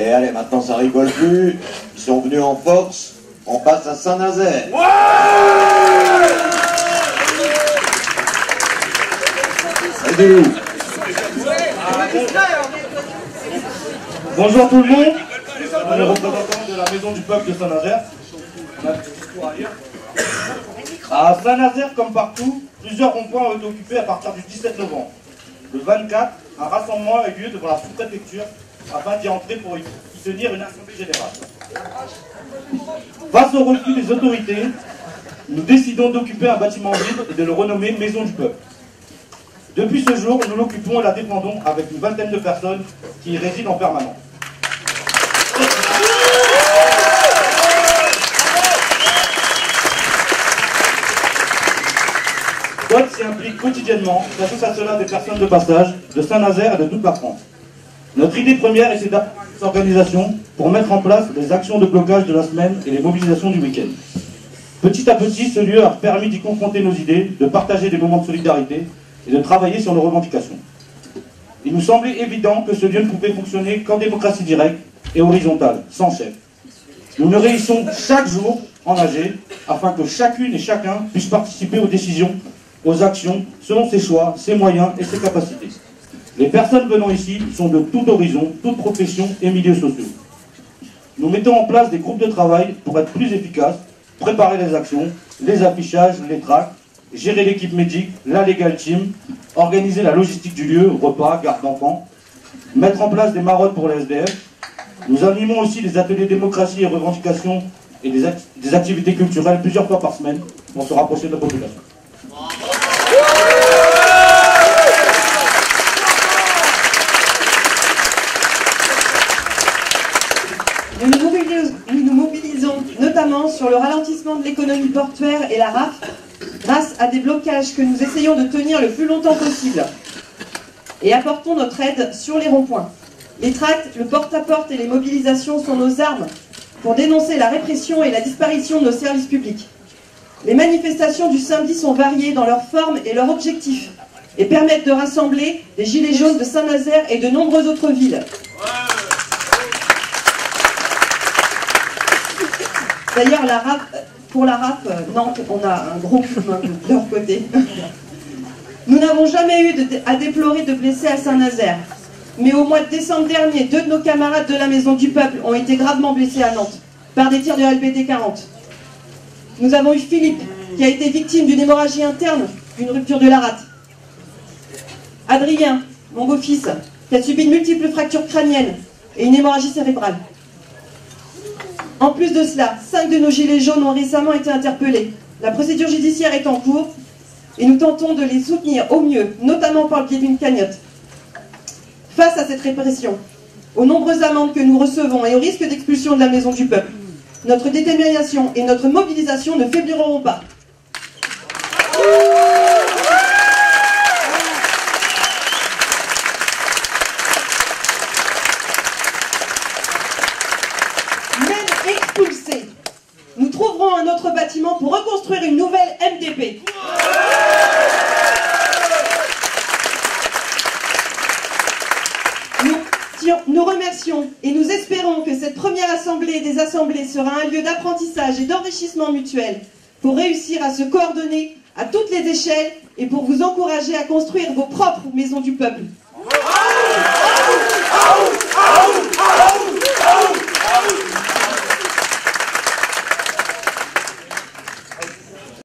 Et allez, maintenant ça rigole plus. Ils sont venus en force. On passe à Saint-Nazaire. Ouais. Aidez-nous. Bonjour tout le monde. On est représentant de la Maison du Peuple de Saint-Nazaire. À Saint-Nazaire, comme partout, plusieurs ronds-points ont été occupés à partir du 17 novembre. Le 24, un rassemblement a eu lieu devant la sous-préfecture afin d'y entrer pour y tenir une assemblée générale. Face au refus des autorités, nous décidons d'occuper un bâtiment vide et de le renommer Maison du Peuple. Depuis ce jour, nous l'occupons et la défendons avec une vingtaine de personnes qui y résident en permanence. D'autres s'y impliquent quotidiennement, s'ajoutent à cela des personnes de passage, de Saint-Nazaire et de toute la France. Notre idée première est d'appuyer cette organisation pour mettre en place les actions de blocage de la semaine et les mobilisations du week-end. Petit à petit, ce lieu a permis d'y confronter nos idées, de partager des moments de solidarité et de travailler sur nos revendications. Il nous semblait évident que ce lieu ne pouvait fonctionner qu'en démocratie directe et horizontale, sans chef. Nous nous réunissons chaque jour en AG afin que chacune et chacun puisse participer aux décisions, aux actions, selon ses choix, ses moyens et ses capacités. Les personnes venant ici sont de tout horizon, toute profession et milieux sociaux. Nous mettons en place des groupes de travail pour être plus efficaces, préparer les actions, les affichages, les tracts, gérer l'équipe médic, la legal team, organiser la logistique du lieu, repas, garde d'enfants, mettre en place des maraudes pour les SDF. Nous animons aussi des ateliers démocratie et revendications et des activités culturelles plusieurs fois par semaine pour se rapprocher de la population. Nous nous mobilisons notamment sur le ralentissement de l'économie portuaire et la RAF grâce à des blocages que nous essayons de tenir le plus longtemps possible et apportons notre aide sur les ronds-points. Les tracts, le porte-à-porte et les mobilisations sont nos armes pour dénoncer la répression et la disparition de nos services publics. Les manifestations du samedi sont variées dans leur forme et leur objectif et permettent de rassembler les Gilets jaunes de Saint-Nazaire et de nombreuses autres villes. D'ailleurs, pour la RAF, Nantes, on a un gros coup de leur côté. Nous n'avons jamais eu à déplorer de blessés à Saint-Nazaire. Mais au mois de décembre dernier, 2 de nos camarades de la Maison du Peuple ont été gravement blessés à Nantes par des tirs de LBD 40. Nous avons eu Philippe, qui a été victime d'une hémorragie interne, d'une rupture de la rate. Adrien, mon beau-fils, qui a subi de multiples fractures crâniennes et une hémorragie cérébrale. En plus de cela, 5 de nos gilets jaunes ont récemment été interpellés. La procédure judiciaire est en cours et nous tentons de les soutenir au mieux, notamment par le biais d'une cagnotte. Face à cette répression, aux nombreuses amendes que nous recevons et au risque d'expulsion de la Maison du Peuple, notre détermination et notre mobilisation ne faibliront pas. Même expulsés, nous trouverons un autre bâtiment pour reconstruire une nouvelle MDP. Nous remercions et nous espérons que cette première assemblée des assemblées sera un lieu d'apprentissage et d'enrichissement mutuel pour réussir à se coordonner à toutes les échelles et pour vous encourager à construire vos propres maisons du peuple.